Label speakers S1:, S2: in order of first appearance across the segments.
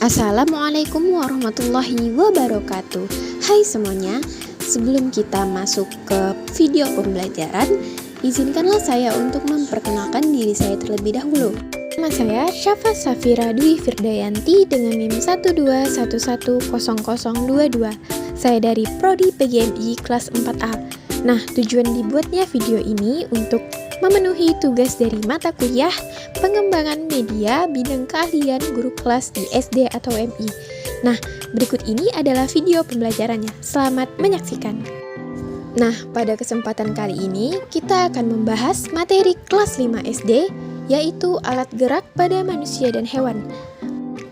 S1: Assalamualaikum warahmatullahi wabarakatuh. Hai semuanya, sebelum kita masuk ke video pembelajaran, izinkanlah saya untuk memperkenalkan diri saya terlebih dahulu. Nama saya Syafa Safira Dwi Firdayanti dengan NIM 121110022. Saya dari Prodi PGMI kelas 4A. Nah, tujuan dibuatnya video ini untuk memenuhi tugas dari mata kuliah pengembangan media bidang keahlian guru kelas di SD atau MI. Nah, berikut ini adalah video pembelajarannya. Selamat menyaksikan. Nah, pada kesempatan kali ini kita akan membahas materi kelas 5 SD, yaitu alat gerak pada manusia dan hewan.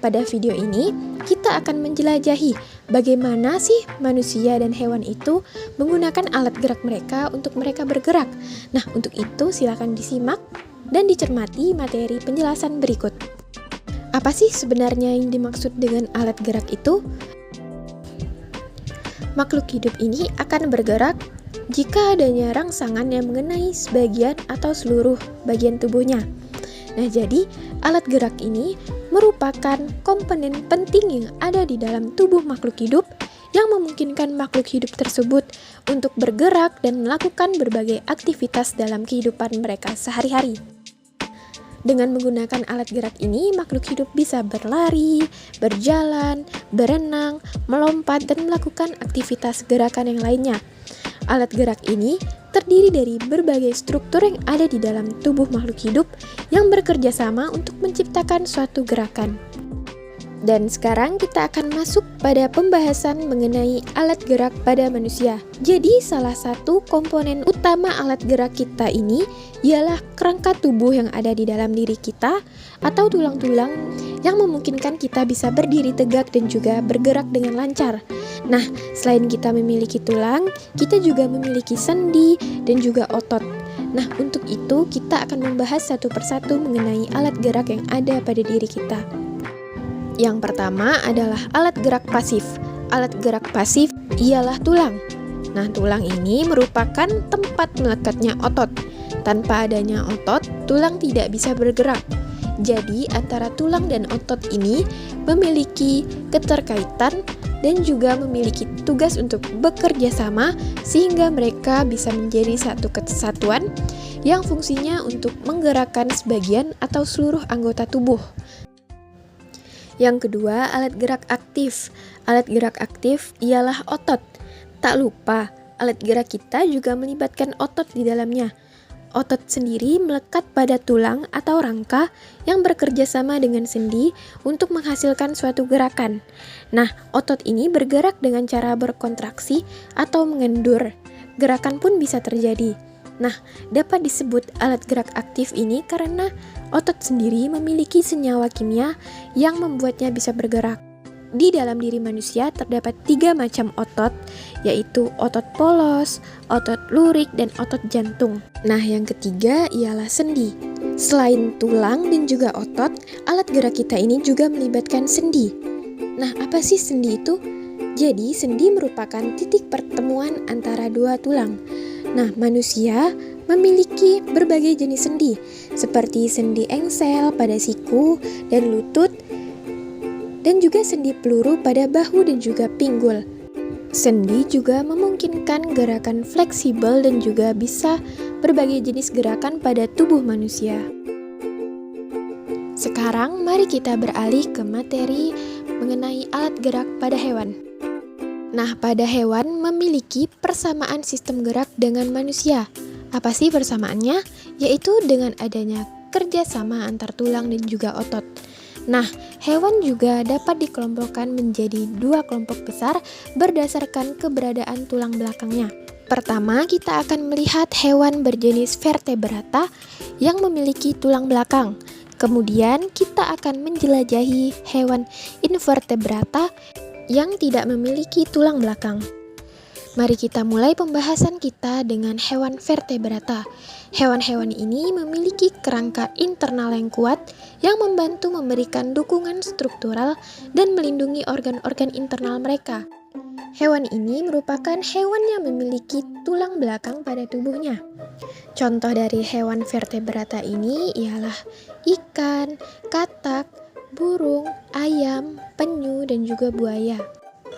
S1: Pada video ini, kita akan menjelajahi bagaimana sih manusia dan hewan itu menggunakan alat gerak mereka untuk mereka bergerak. Nah, untuk itu silakan disimak dan dicermati materi penjelasan berikut. Apa sih sebenarnya yang dimaksud dengan alat gerak itu? Makhluk hidup ini akan bergerak jika adanya rangsangan yang mengenai sebagian atau seluruh bagian tubuhnya. Nah, jadi alat gerak ini merupakan komponen penting yang ada di dalam tubuh makhluk hidup yang memungkinkan makhluk hidup tersebut untuk bergerak dan melakukan berbagai aktivitas dalam kehidupan mereka sehari-hari. Dengan menggunakan alat gerak ini, makhluk hidup bisa berlari, berjalan, berenang, melompat, dan melakukan aktivitas gerakan yang lainnya. Alat gerak ini terdiri dari berbagai struktur yang ada di dalam tubuh makhluk hidup yang bekerja sama untuk menciptakan suatu gerakan. Dan sekarang kita akan masuk pada pembahasan mengenai alat gerak pada manusia. Jadi salah satu komponen utama alat gerak kita ini ialah kerangka tubuh yang ada di dalam diri kita atau tulang-tulang yang memungkinkan kita bisa berdiri tegak dan juga bergerak dengan lancar. Nah, selain kita memiliki tulang, kita juga memiliki sendi dan juga otot. Nah, untuk itu kita akan membahas satu persatu mengenai alat gerak yang ada pada diri kita. Yang pertama adalah alat gerak pasif. Alat gerak pasif ialah tulang. Nah, tulang ini merupakan tempat melekatnya otot. Tanpa adanya otot, tulang tidak bisa bergerak. Jadi, antara tulang dan otot ini memiliki keterkaitan dan juga memiliki tugas untuk bekerja sama sehingga mereka bisa menjadi satu kesatuan yang fungsinya untuk menggerakkan sebagian atau seluruh anggota tubuh. Yang kedua, alat gerak aktif. Alat gerak aktif ialah otot. Tak lupa, alat gerak kita juga melibatkan otot di dalamnya. Otot sendiri melekat pada tulang atau rangka yang bekerja sama dengan sendi untuk menghasilkan suatu gerakan. Nah, otot ini bergerak dengan cara berkontraksi atau mengendur. Gerakan pun bisa terjadi. Nah, dapat disebut alat gerak aktif ini karena otot sendiri memiliki senyawa kimia yang membuatnya bisa bergerak. Di dalam diri manusia terdapat 3 macam otot, yaitu otot polos, otot lurik, dan otot jantung. Nah, yang ketiga ialah sendi. Selain tulang dan juga otot, alat gerak kita ini juga melibatkan sendi. Nah, apa sih sendi itu? Jadi, sendi merupakan titik pertemuan antara dua tulang. Nah, manusia memiliki berbagai jenis sendi, seperti sendi engsel pada siku dan lutut, dan juga sendi peluru pada bahu dan juga pinggul. Sendi juga memungkinkan gerakan fleksibel dan juga bisa berbagai jenis gerakan pada tubuh manusia. Sekarang mari kita beralih ke materi mengenai alat gerak pada hewan. Nah, pada hewan memiliki persamaan sistem gerak dengan manusia. Apa sih persamaannya? Yaitu dengan adanya kerjasama antar tulang dan juga otot. Nah, hewan juga dapat dikelompokkan menjadi 2 kelompok besar berdasarkan keberadaan tulang belakangnya. Pertama, kita akan melihat hewan berjenis vertebrata yang memiliki tulang belakang. Kemudian, kita akan menjelajahi hewan invertebrata yang tidak memiliki tulang belakang. Mari kita mulai pembahasan kita dengan hewan vertebrata. Hewan-hewan ini memiliki kerangka internal yang kuat yang membantu memberikan dukungan struktural dan melindungi organ-organ internal mereka. Hewan ini merupakan hewan yang memiliki tulang belakang pada tubuhnya. Contoh dari hewan vertebrata ini ialah ikan, katak, burung, ayam, penyu, dan juga buaya.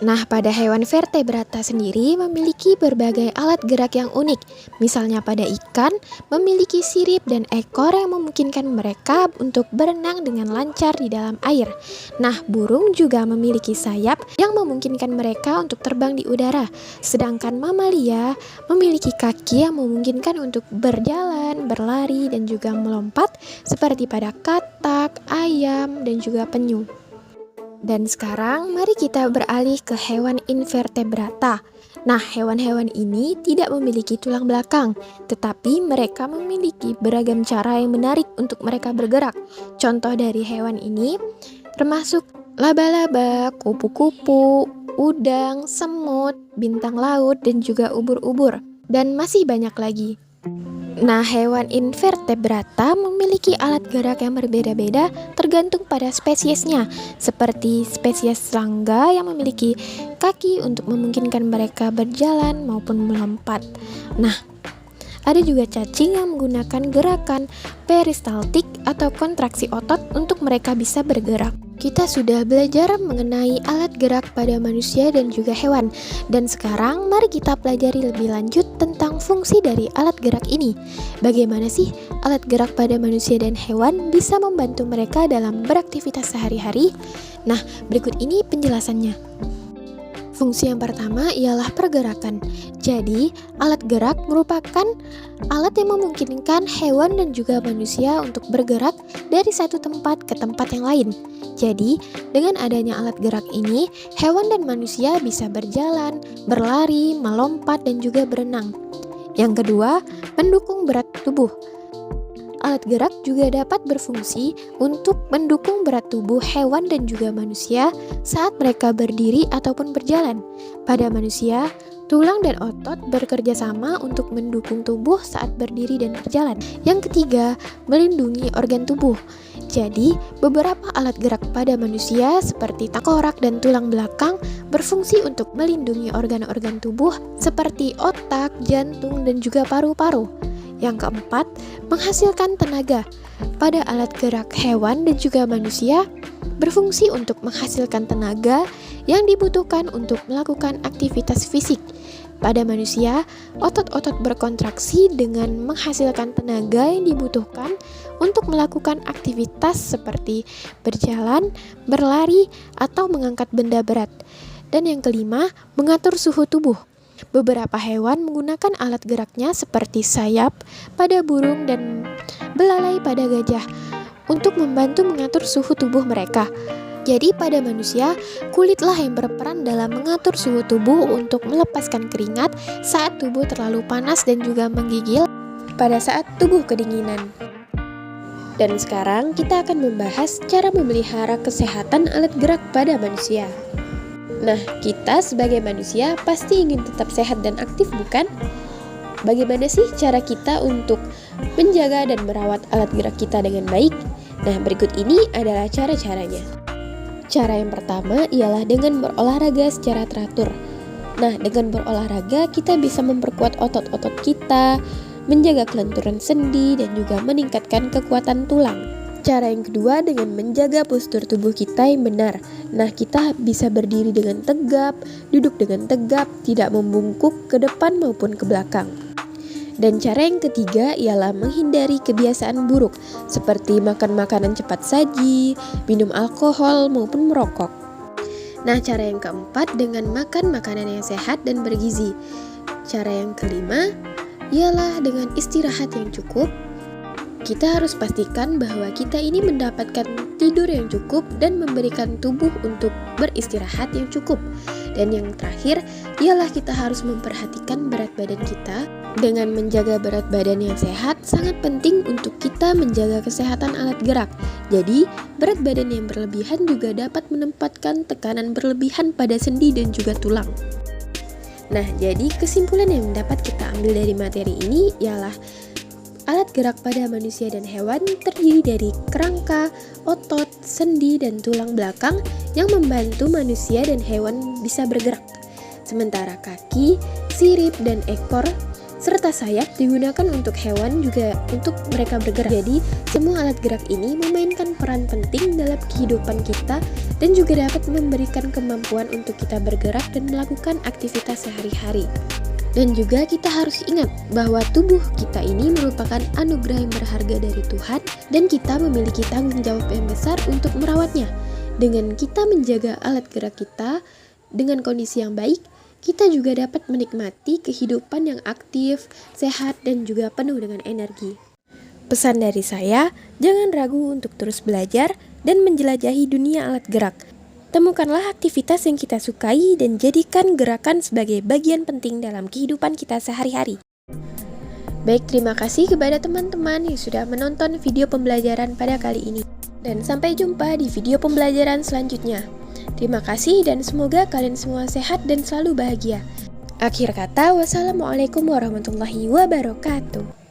S1: Nah, pada hewan vertebrata sendiri memiliki berbagai alat gerak yang unik. Misalnya pada ikan, memiliki sirip dan ekor yang memungkinkan mereka untuk berenang dengan lancar di dalam air. Nah, burung juga memiliki sayap yang memungkinkan mereka untuk terbang di udara. Sedangkan mamalia memiliki kaki yang memungkinkan untuk berjalan, berlari, dan juga melompat seperti pada katak, ayam, dan juga penyu. Dan sekarang mari kita beralih ke hewan invertebrata. Nah, hewan-hewan ini tidak memiliki tulang belakang, tetapi mereka memiliki beragam cara yang menarik untuk mereka bergerak. Contoh dari hewan ini termasuk laba-laba, kupu-kupu, udang, semut, bintang laut, dan juga ubur-ubur. Dan masih banyak lagi. Nah, hewan invertebrata memiliki alat gerak yang berbeda-beda tergantung pada spesiesnya, seperti spesies serangga yang memiliki kaki untuk memungkinkan mereka berjalan maupun melompat. Nah, ada juga cacing yang menggunakan gerakan peristaltik atau kontraksi otot untuk mereka bisa bergerak. Kita sudah belajar mengenai alat gerak pada manusia dan juga hewan. Dan sekarang mari kita pelajari lebih lanjut tentang fungsi dari alat gerak ini. Bagaimana sih alat gerak pada manusia dan hewan bisa membantu mereka dalam beraktivitas sehari-hari? Nah, berikut ini penjelasannya. Fungsi yang pertama ialah pergerakan. Jadi, alat gerak merupakan alat yang memungkinkan hewan dan juga manusia untuk bergerak dari satu tempat ke tempat yang lain. Jadi, dengan adanya alat gerak ini, hewan dan manusia bisa berjalan, berlari, melompat, dan juga berenang. Yang kedua, mendukung berat tubuh. Alat gerak juga dapat berfungsi untuk mendukung berat tubuh hewan dan juga manusia saat mereka berdiri ataupun berjalan. Pada manusia, tulang dan otot bekerja sama untuk mendukung tubuh saat berdiri dan berjalan. Yang ketiga, melindungi organ tubuh. Jadi, beberapa alat gerak pada manusia seperti tengkorak dan tulang belakang berfungsi untuk melindungi organ-organ tubuh seperti otak, jantung, dan juga paru-paru. Yang keempat, menghasilkan tenaga. Pada alat gerak hewan dan juga manusia berfungsi untuk menghasilkan tenaga yang dibutuhkan untuk melakukan aktivitas fisik. Pada manusia, otot-otot berkontraksi dengan menghasilkan tenaga yang dibutuhkan untuk melakukan aktivitas seperti berjalan, berlari, atau mengangkat benda berat. Dan yang kelima, mengatur suhu tubuh. Beberapa hewan menggunakan alat geraknya seperti sayap pada burung dan belalai pada gajah untuk membantu mengatur suhu tubuh mereka. Jadi pada manusia, kulitlah yang berperan dalam mengatur suhu tubuh untuk melepaskan keringat saat tubuh terlalu panas dan juga menggigil pada saat tubuh kedinginan. Dan sekarang kita akan membahas cara memelihara kesehatan alat gerak pada manusia. Nah, kita sebagai manusia pasti ingin tetap sehat dan aktif, bukan? Bagaimana sih cara kita untuk menjaga dan merawat alat gerak kita dengan baik? Nah, berikut ini adalah cara-caranya. Cara yang pertama ialah dengan berolahraga secara teratur. Nah, dengan berolahraga kita bisa memperkuat otot-otot kita, menjaga kelenturan sendi, dan juga meningkatkan kekuatan tulang. Cara yang kedua dengan menjaga postur tubuh kita yang benar. Nah, kita bisa berdiri dengan tegap, duduk dengan tegap, tidak membungkuk ke depan maupun ke belakang. Dan cara yang ketiga ialah menghindari kebiasaan buruk, seperti makan makanan cepat saji, minum alkohol maupun merokok. Nah, cara yang keempat dengan makan makanan yang sehat dan bergizi. Cara yang kelima ialah dengan istirahat yang cukup. Kita harus pastikan bahwa kita ini mendapatkan tidur yang cukup dan memberikan tubuh untuk beristirahat yang cukup. Dan yang terakhir ialah kita harus memperhatikan berat badan kita. Dengan menjaga berat badan yang sehat sangat penting untuk kita menjaga kesehatan alat gerak. Jadi, berat badan yang berlebihan juga dapat menempatkan tekanan berlebihan pada sendi dan juga tulang. Nah, jadi kesimpulan yang dapat kita ambil dari materi ini ialah alat gerak pada manusia dan hewan terdiri dari kerangka, otot, sendi, dan tulang belakang yang membantu manusia dan hewan bisa bergerak. Sementara kaki, sirip, dan ekor serta sayap digunakan untuk hewan juga untuk mereka bergerak. Jadi, semua alat gerak ini memainkan peran penting dalam kehidupan kita dan juga dapat memberikan kemampuan untuk kita bergerak dan melakukan aktivitas sehari-hari. Dan juga kita harus ingat bahwa tubuh kita ini merupakan anugerah yang berharga dari Tuhan dan kita memiliki tanggung jawab yang besar untuk merawatnya. Dengan kita menjaga alat gerak kita dengan kondisi yang baik, kita juga dapat menikmati kehidupan yang aktif, sehat, dan juga penuh dengan energi. Pesan dari saya, jangan ragu untuk terus belajar dan menjelajahi dunia alat gerak. Temukanlah aktivitas yang kita sukai dan jadikan gerakan sebagai bagian penting dalam kehidupan kita sehari-hari. Baik, terima kasih kepada teman-teman yang sudah menonton video pembelajaran pada kali ini. Dan sampai jumpa di video pembelajaran selanjutnya. Terima kasih dan semoga kalian semua sehat dan selalu bahagia. Akhir kata, wassalamualaikum warahmatullahi wabarakatuh.